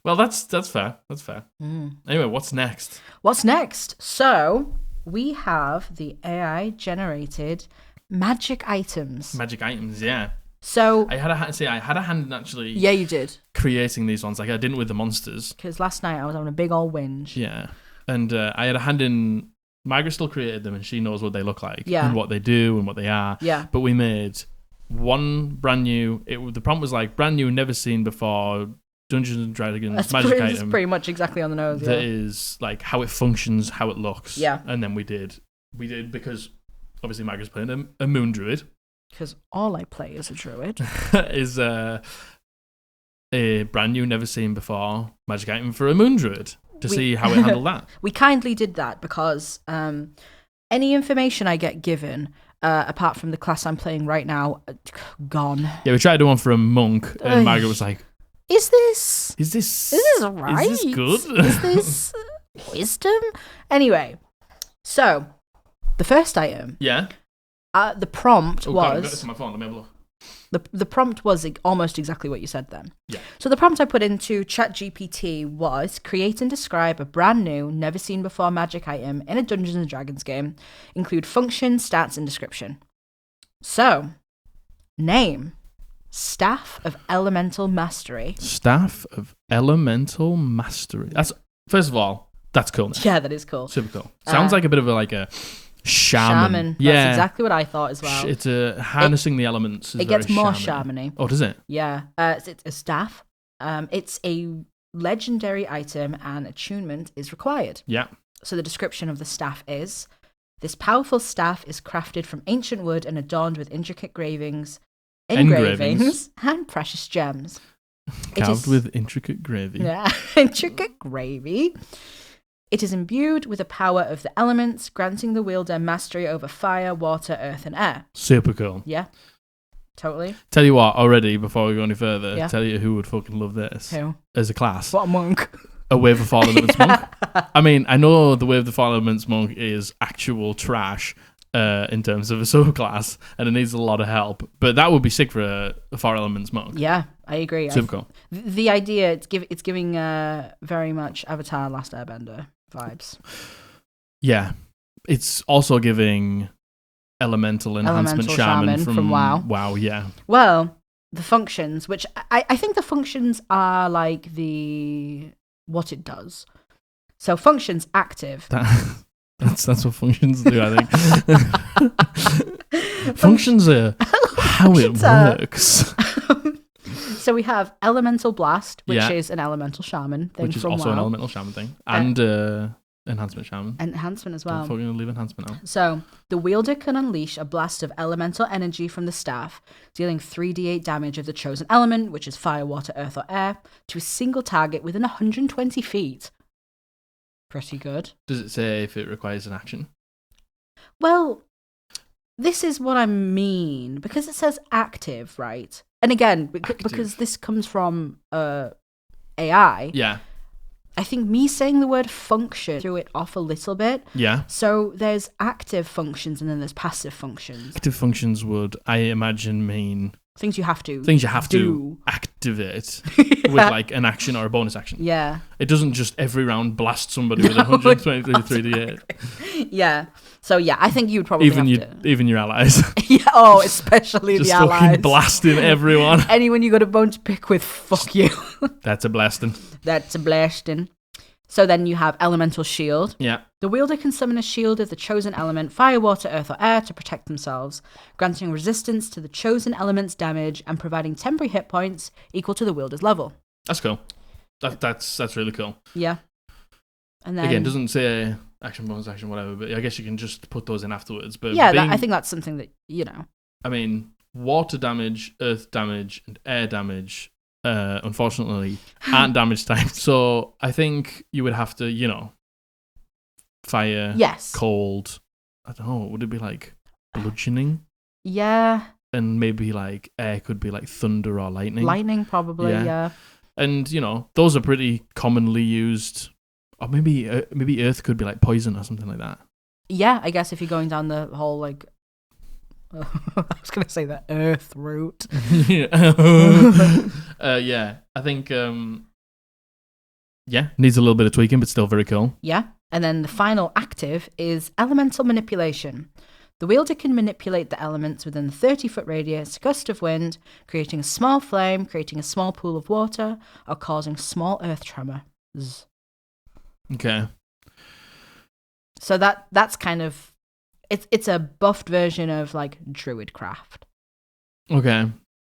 Well, that's fair. That's fair. Anyway, what's next? What's next? So we have the AI-generated magic items. Magic items, yeah. So I had a hand in actually. Yeah, you did. Creating these ones, like I didn't with the monsters. Because last night I was having a big old whinge. Yeah, and I had a hand in. Margaret still created them, and she knows what they look like, and what they do, and what they are. Yeah. But we made one brand new. The prompt was like brand new, never seen before. Dungeons and Dragons magic item. That's pretty much exactly on the nose. That is like how it functions, how it looks. Yeah. And then we did because obviously Margaret's playing a moon druid. Because all I play is a druid. Is a brand new, never seen before magic item for a moon druid to see how it handled that. We kindly did that because any information I get given, apart from the class I'm playing right now, gone. Yeah, we tried to do one for a monk, and Margaret was like, Is this right? Is this good? Is this wisdom? Anyway, so the first item. Yeah. The prompt was. God, I've got this on my phone. Let me have a look. The prompt was almost exactly what you said then. Yeah. So the prompt I put into ChatGPT was create and describe a brand new, never seen before magic item in a Dungeons and Dragons game. Include function, stats, and description. So, name. Staff of Elemental Mastery. Staff of Elemental Mastery. That's first of all, that's cool. Yeah, that is cool. Super cool. Sounds like a bit of a shaman. Yeah, that's exactly what I thought as well. It's harnessing the elements. It gets more shamany. Oh, does it? Yeah, it's a staff. It's a legendary item, and attunement is required. Yeah. So the description of the staff is: this powerful staff is crafted from ancient wood and adorned with intricate engravings and precious gems. Carved with intricate gravy. Yeah, intricate gravy. It is imbued with the power of the elements, granting the wielder mastery over fire, water, earth, and air. Super cool. Yeah, totally. Tell you what, already, before we go any further, Yeah. Tell you who would fucking love this. Who? As a class. What a monk. A Wave of Fall Elements monk. I mean, I know the Wave of the Fall Elements monk is actual trash in terms of a subclass, and it needs a lot of help, but that would be sick for a Fire Elements monk. Yeah, I agree. Super cool. The idea, it's giving very much Avatar Last Airbender vibes. Yeah. It's also giving Elemental Enhancement Shaman from WoW. WoW, yeah. Well, the functions, which I think the functions are like what it does. So functions active. That's what functions do, I think. Functions are how it works. So we have Elemental Blast, which is an elemental shaman thing, which is also an elemental shaman thing, and enhancement shaman. Enhancement as well. Don't fucking leave enhancement out. So the wielder can unleash a blast of elemental energy from the staff, dealing 3d8 damage of the chosen element, which is fire, water, earth, or air, to a single target within 120 feet. Pretty good. Does it say if it requires an action? Well, this is what I mean, because it says active, right? And again, because this comes from AI, I think me saying the word function threw it off a little bit. Yeah. So there's active functions and then there's passive functions. Active functions would, I imagine, mean things you have to to activate with like an action or a bonus action. Yeah. It doesn't just every round blast somebody with 123 3d8. Yeah. So yeah, I think you would probably even your allies. Yeah. Oh, especially just the allies. Just fucking blasting everyone. Anyone you got a bone to pick with, fuck you. That's a blasting. That's a blasting. So then you have Elemental Shield. Yeah. The wielder can summon a shield of the chosen element, fire, water, earth, or air, to protect themselves, granting resistance to the chosen element's damage and providing temporary hit points equal to the wielder's level. That's cool. That's really cool. Yeah. And then again, doesn't say action, bonus action, whatever, but I guess you can just put those in afterwards. But yeah, I think that's something that, you know. I mean, water damage, earth damage, and air damage, unfortunately, aren't damage typed. So I think you would have to, you know, fire, cold. I don't know. Would it be like bludgeoning? Yeah. And maybe like air could be like thunder or lightning. Lightning, probably. Yeah. And you know, those are pretty commonly used. Or maybe earth could be like poison or something like that. Yeah, I guess if you're going down the whole like. I was going to say the earth route. Yeah, I think, needs a little bit of tweaking, but still very cool. Yeah, and then the final active is Elemental Manipulation. The wielder can manipulate the elements within the 30-foot radius, gust of wind, creating a small flame, creating a small pool of water, or causing small earth tremors. Okay. So that's kind of... It's a buffed version of, like, Druidcraft. Okay.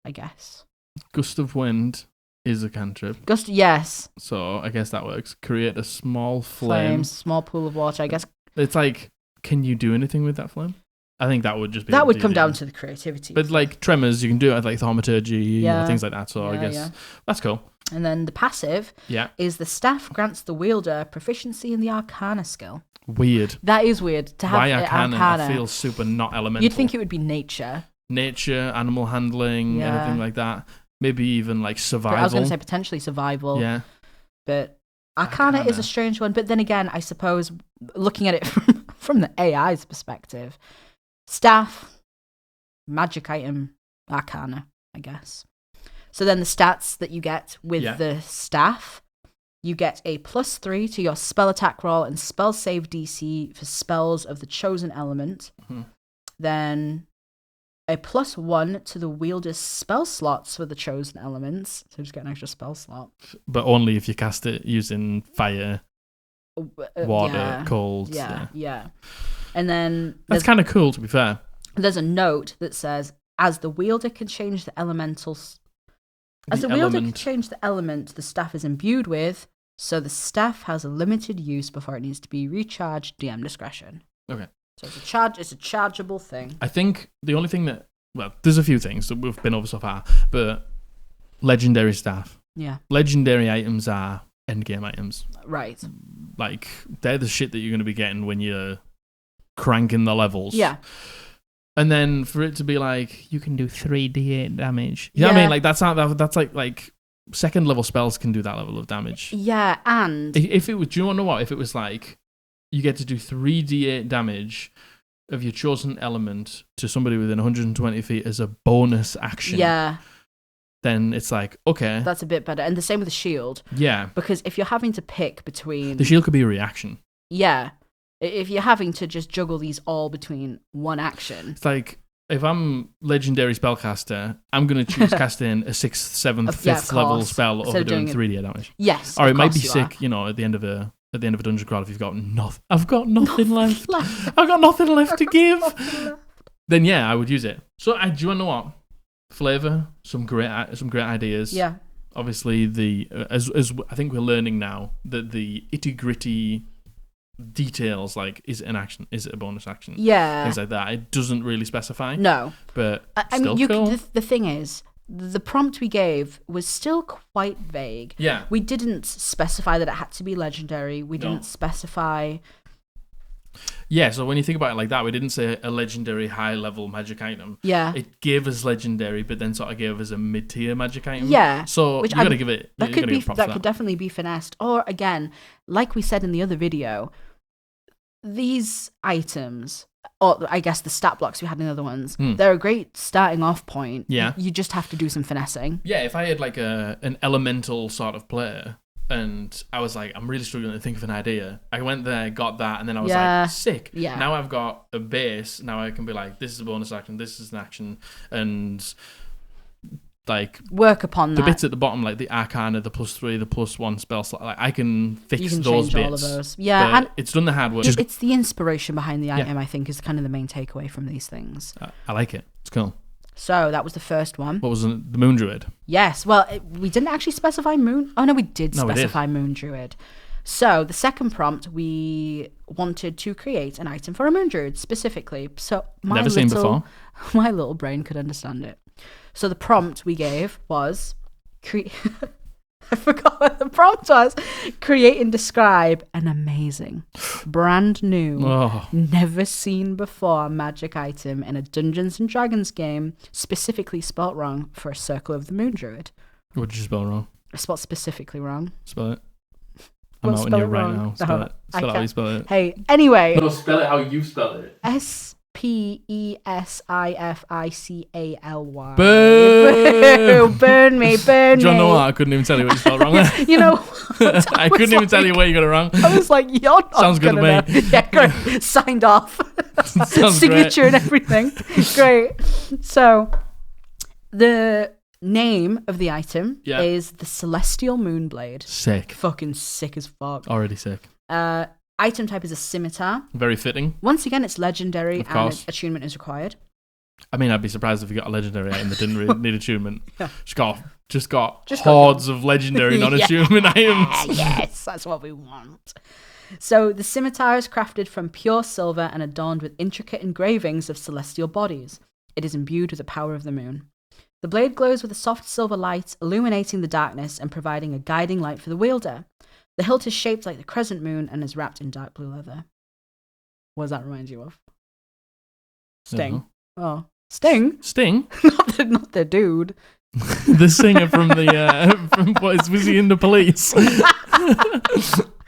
I guess. Gust of wind is a cantrip. Yes. So I guess that works. Create a small flame. Small pool of water, I guess. It's like, can you do anything with that flame? I think that would just be... That would come down to the creativity. But, like, tremors, you can do it with, like, thaumaturgy or things like that. So I guess that's cool. And then the passive is the staff grants the wielder proficiency in the Arcana skill. Weird. That is weird. To have Why Arcana feels super not elemental. You'd think it would be nature. Nature, animal handling, anything like that. Maybe even like survival. I was going to say potentially survival. Yeah. But Arcana is a strange one. But then again, I suppose looking at it from the AI's perspective, staff, magic item, Arcana, I guess. So then the stats that you get with the staff, you get a +3 to your spell attack roll and spell save DC for spells of the chosen element. Mm-hmm. Then a +1 to the wielder's spell slots for the chosen elements. So just get an extra spell slot. But only if you cast it using fire, water, cold. Yeah. And then... That's kind of cool, to be fair. There's a note that says, as the wielder can change the elementals... As the wielder can change the element the staff is imbued with, so the staff has a limited use before it needs to be recharged. DM discretion. Okay. So it's a chargeable thing. I think the only thing that... Well, there's a few things that we've been over so far, but legendary staff. Yeah. Legendary items are endgame items. Right. Like, they're the shit that you're going to be getting when you're cranking the levels. Yeah. And then for it to be like, you can do 3d8 damage. You know what I mean? Like, that's like second level spells can do that level of damage. Yeah, and... If it was, do you want to know what? If it was like, you get to do 3d8 damage of your chosen element to somebody within 120 feet as a bonus action. Yeah. Then it's like, okay. That's a bit better. And the same with the shield. Yeah. Because if you're having to pick between... The shield could be a reaction. Yeah. If you're having to just juggle these all between one action. It's like, if I'm legendary spellcaster, I'm going to choose casting a 6th, 7th, 5th level spell over doing 3D damage. Yes. Or it might be sick, at the end of a at the end of a dungeon crawl, if you've got nothing, I've got nothing left. I've got nothing left to give. Then yeah, I would use it. So do you want to know what? Flavor, some great ideas. Yeah. Obviously, as I think we're learning now that the itty-gritty details, like is it an action, is it a bonus action, things like that, it doesn't really specify. No, but I still mean, cool. the thing is, the prompt we gave was still quite vague. Yeah, we didn't specify that it had to be legendary. We didn't specify. Yeah, so when you think about it like that, we didn't say a legendary high-level magic item. Yeah. It gave us legendary, but then sort of gave us a mid-tier magic item. Yeah. So you got to give it. That could definitely be finessed. Or again, like we said in the other video, these items, or I guess the stat blocks we had in the other ones, they're a great starting off point. Yeah. You just have to do some finessing. Yeah, if I had like an elemental sort of player, and I was like, I'm really struggling to think of an idea. I went there, got that, and then I was like, sick. Yeah. Now I've got a base. Now I can be like, this is a bonus action, this is an action, and like work upon the that. bits at the bottom, like the Arcana, the +3, the +1 spell slot. Like I can fix you can those change bits. all of those. Yeah, and it's done the hard work. It's the inspiration behind the item. I think is kind of the main takeaway from these things. I like it. It's cool. So that was the first one. What was it? The Moon Druid? Yes. Well, we didn't actually specify Moon. Oh, no, we did specify Moon Druid. So the second prompt, we wanted to create an item for a Moon Druid specifically. So Never seen before. My little brain could understand it. So the prompt we gave was... I forgot what the prompt was. Create and describe an amazing, brand new, never seen before magic item in a Dungeons and Dragons game, specifically spelt wrong for a Circle of the Moon Druid. What did you spell wrong? I spelled specifically wrong. Spell it. I'm out in you right now. Spell it. Spell it how you spell it. Hey, anyway. No, spell it how you spell it. SPESIFICALY. Boom! Burn me. Do you know what? I couldn't even tell you what you spelled wrong there. You know, I couldn't even tell you where you got it wrong. I was like, you're not Sounds good to me. Yeah, great. Signed off. Signature great. and everything. Great. So, the name of the item is the Celestial Moonblade. Sick. Fucking sick as fuck. Already sick. Item type is a scimitar. Very fitting. Once again, it's legendary and attunement is required. I mean, I'd be surprised if you got a legendary item that didn't really need attunement. Just got hordes of legendary non-attunement items. Yes, that's what we want. So the scimitar is crafted from pure silver and adorned with intricate engravings of celestial bodies. It is imbued with the power of the moon. The blade glows with a soft silver light, illuminating the darkness and providing a guiding light for the wielder. The hilt is shaped like the crescent moon and is wrapped in dark blue leather. What does that remind you of? Sting. Oh, Sting? Sting? not the dude. The singer from was he in the Police?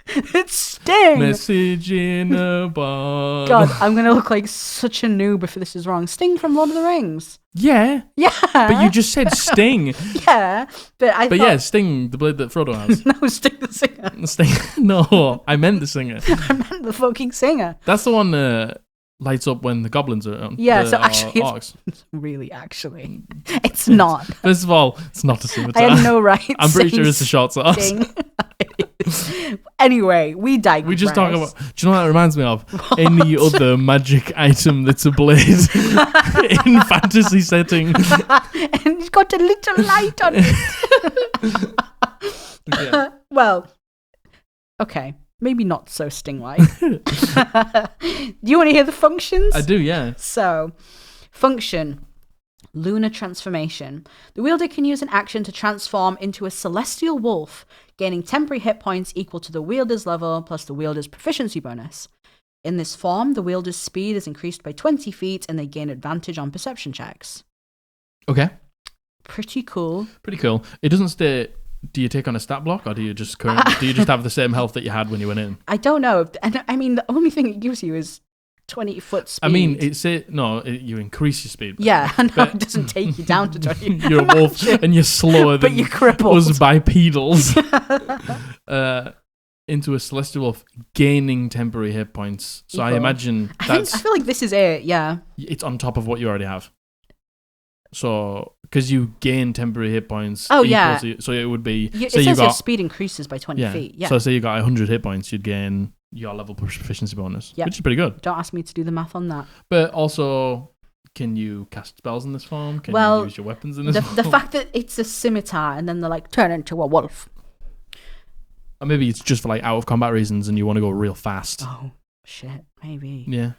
It's Sting. Message in a bar. God, I'm going to look like such a noob if this is wrong. Sting from Lord of the Rings. Yeah. Yeah. But you just said Sting. Yeah. But yeah, Sting, the blade that Frodo has. No, Sting the singer. Sting. No, I meant the singer. I meant the fucking singer. That's the one that lights up when the goblins are on. Yeah, so actually, it's really, it's not. First of all, it's not a scimitar. I had no right. I'm pretty sure it's a short sword. Anyway, we digress. We just talk about. Do you know what that reminds me of? What? Any other magic item that's a blade in fantasy setting, and it's got a little light on it. Okay. Well, okay. Maybe not so Sting-like. Do you want to hear the functions? I do, yeah. So, function, lunar transformation. The wielder can use an action to transform into a celestial wolf, gaining temporary hit points equal to the wielder's level plus the wielder's proficiency bonus. In this form, the wielder's speed is increased by 20 feet and they gain advantage on perception checks. Okay. Pretty cool. Pretty cool. It doesn't state... Do you take on a stat block, or do you just have the same health that you had when you went in? I don't know. And I mean, the only thing it gives you is 20-foot speed. I mean, you increase your speed. Yeah, I know, it doesn't take you down to 20. You're a wolf, and you're slower than you're crippled. Us bipedals. Into a celestial wolf, gaining temporary hit points. So I imagine I feel like this is it. Yeah, it's on top of what you already have. So, because you gain temporary hit points. Oh, yeah. So it would be... It says your speed increases by 20 feet. Yeah. So say you got 100 hit points, you'd gain your level proficiency bonus, which is pretty good. Don't ask me to do the math on that. But also, can you cast spells in this form? Can you use your weapons in this form? The fact that it's a scimitar and then they're like, turn into a wolf. Or maybe it's just for like out of combat reasons and you want to go real fast. Oh, shit. Maybe. Yeah.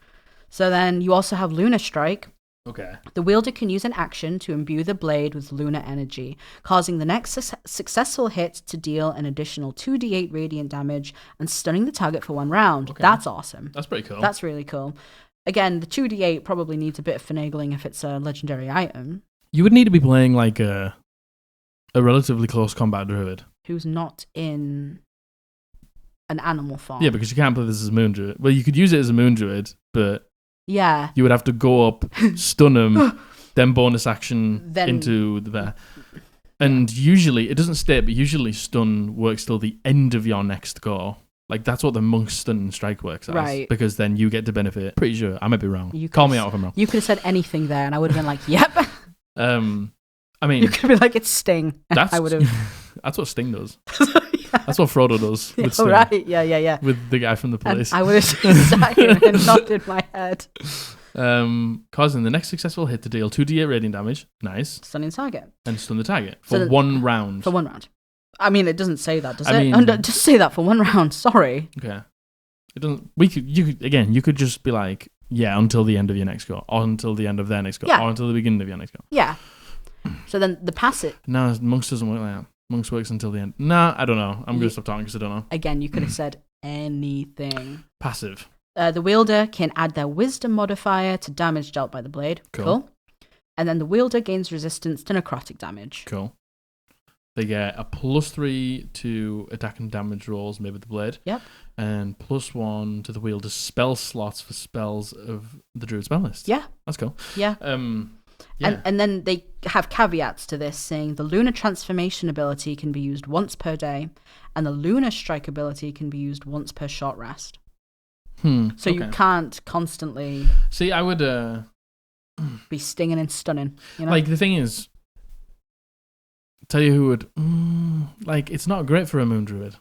So then you also have Lunar Strike. Okay. The wielder can use an action to imbue the blade with lunar energy, causing the next successful hit to deal an additional 2d8 radiant damage and stunning the target for 1 round. Okay. That's awesome. That's pretty cool. That's really cool. Again, the 2d8 probably needs a bit of finagling if it's a legendary item. You would need to be playing like a relatively close combat druid. Who's not in an animal form. Yeah, because you can't play this as a moon druid. Well, you could use it as a moon druid, but... Yeah. You would have to go up, stun him, then bonus action into the bear. And usually, it doesn't state, but usually stun works till the end of your next go. Like, that's what the monk's stun and strike works as. Right. Because then you get to benefit. Pretty sure. I might be wrong. Call me out if I'm wrong. You could have said anything there, and I would have been like, yep. I mean... You could be like, it's Sting. I would have... That's what Sting does. That's what Frodo does with Sting. Right, yeah. With the guy from the police. And I would have sat here and nodded my head. Causing the next successful hit to deal 2d8 radiant damage. Nice. Stunning target. And stun the target for 1 round. For 1 round. I mean, it doesn't say that, does it? Just say that for 1 round. Sorry. Okay. It doesn't. You could just be like, yeah, until the end of your next go, or until the end of their next go, or until the beginning of your next go. Yeah. So then the passive. No, Monks doesn't work like that. Monks works until the end. Nah, I don't know. I'm going to stop talking because I don't know. Again, you could have said anything. Passive. The wielder can add their wisdom modifier to damage dealt by the blade. Cool. And then the wielder gains resistance to necrotic damage. Cool. They get a +3 to attack and damage rolls made with the blade. Yep. And +1 to the wielder's spell slots for spells of the druid spell list. Yeah. That's cool. Yeah. Yeah. And then they have caveats to this, saying the lunar transformation ability can be used once per day, and the lunar strike ability can be used once per short rest. So you can't constantly... See, I would... be stinging and stunning. You know? Like, the thing is... Tell you who would... like, it's not great for a moon druid.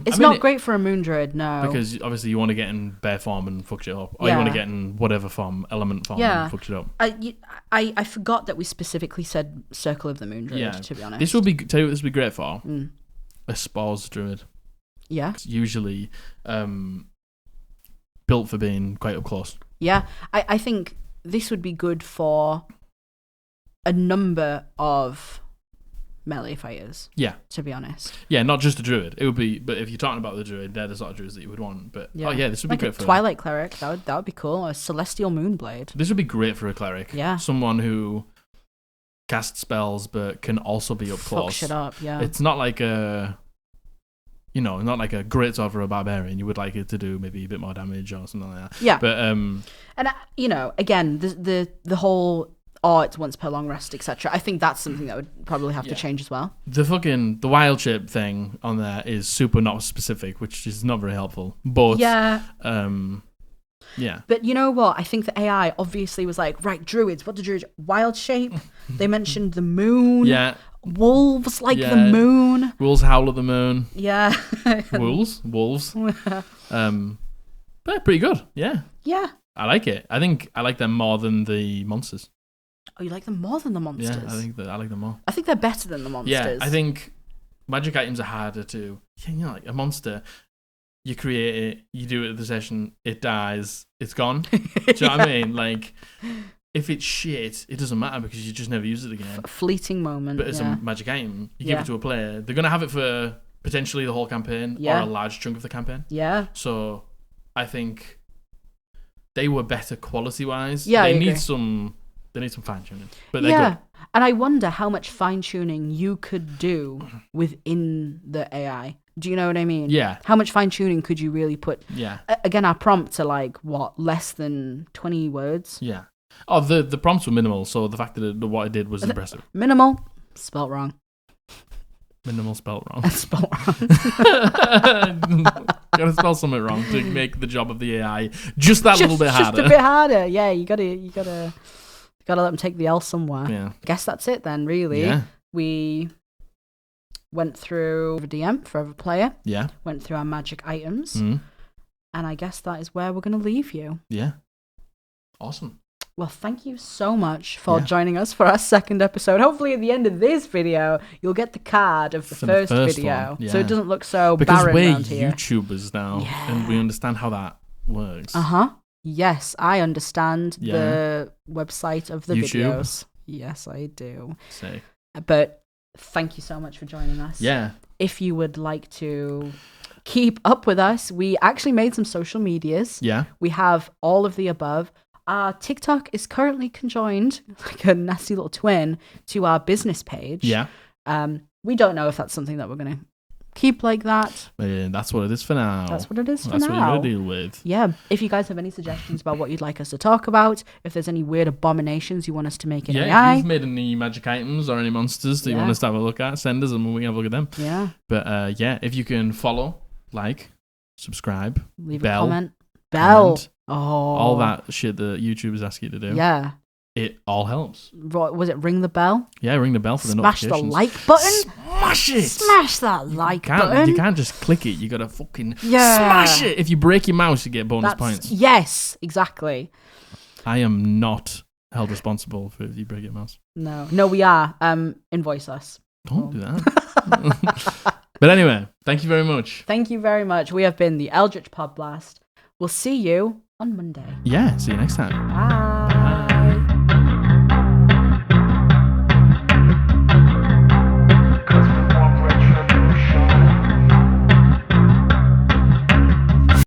It's not great for a moon druid, no. Because obviously you want to get in bear form and fuck shit up. Or you want to get in whatever form, element form and fuck shit up. I forgot that we specifically said Circle of the Moon Druid, to be honest. This would be, tell you what this would be great for. A spores druid. Yeah. It's usually built for being quite up close. Yeah. I think this would be good for a number of melee fighters. Yeah. To be honest. Yeah, not just a druid. It would be, but if you're talking about the druid, they're the sort of druids that you would want. But this would be great for a Twilight Cleric. That would be cool. A Celestial Moonblade. This would be great for a cleric. Yeah. Someone who casts spells but can also be up close. Fuck shit up, yeah. It's not like a not like a great sword for a barbarian. You would like it to do maybe a bit more damage or something like that. Yeah. But and again, the whole it's once per long rest, etc. I think that's something that would probably have to change as well. The wild shape thing on there is super not specific, which is not very helpful. But yeah. But you know what? I think the AI obviously was like, right, druids. What do druids? Wild shape. They mentioned the moon. Yeah. Wolves the moon. Wolves howl at the moon. Yeah. Wolves. But pretty good. Yeah. Yeah. I like it. I think I like them more than the monsters. Oh, you like them more than the monsters? Yeah, I think I like them more. I think they're better than the monsters. Yeah, I think magic items are harder to... like a monster, you create it, you do it at the session, it dies, it's gone. Do you know what I mean? Like, if it's shit, it doesn't matter because you just never use it again. Fleeting moment, But it's a magic item. You give it to a player, they're going to have it for potentially the whole campaign or a large chunk of the campaign. Yeah. So, I think they were better quality-wise. Yeah, They need some fine-tuning, but they're good. And I wonder how much fine-tuning you could do within the AI. Do you know what I mean? Yeah. How much fine-tuning could you really put? Yeah. Again, our prompts are like, less than 20 words? Yeah. Oh, the prompts were minimal, so the fact that what it did was impressive. Minimal? Spelt wrong. Minimal spelt wrong. Spelt wrong. Gotta spell something wrong to make the job of the AI just that little bit harder. Just a bit harder. Yeah, you gotta Gotta let them take the L somewhere. Yeah. Guess that's it then, really. Yeah. We went through the DM, Forever Player. Yeah. Went through our magic items. Mm. And I guess that is where we're going to leave you. Yeah. Awesome. Well, thank you so much for joining us for our second episode. Hopefully, at the end of this video, you'll get the card of the first video, so it doesn't look so barren around here. Because we're YouTubers now, and we understand how that works. Yes, I understand the website of the videos. Yes, I do. Sick. But thank you so much for joining us. Yeah. If you would like to keep up with us, we actually made some social medias. Yeah. We have all of the above. Our TikTok is currently conjoined, like a nasty little twin, to our business page. Yeah. We don't know if that's something that we're going to keep like that. That's what it is for now. That's what it is for now. That's what you're going to deal with. Yeah. If you guys have any suggestions about what you'd like us to talk about, if there's any weird abominations you want us to make in AI. If you've made any magic items or any monsters that you want us to have a look at, send us and we can have a look at them. Yeah. But if you can follow, like, subscribe, leave a comment. Bell. All that shit that YouTubers ask you to do. Yeah. It all helps. Was it ring the bell? Yeah, ring the bell for the notifications. Smash the like button. Smash it. Smash that like button. You can't just click it. You gotta fucking smash it. If you break your mouse, you get bonus points. Yes, exactly. I am not held responsible for if you break your mouse. No, we are. Invoice us. Don't do that. But anyway, thank you very much. Thank you very much. We have been the Eldritch Podblast. We'll see you on Monday. Yeah, see you next time. Bye.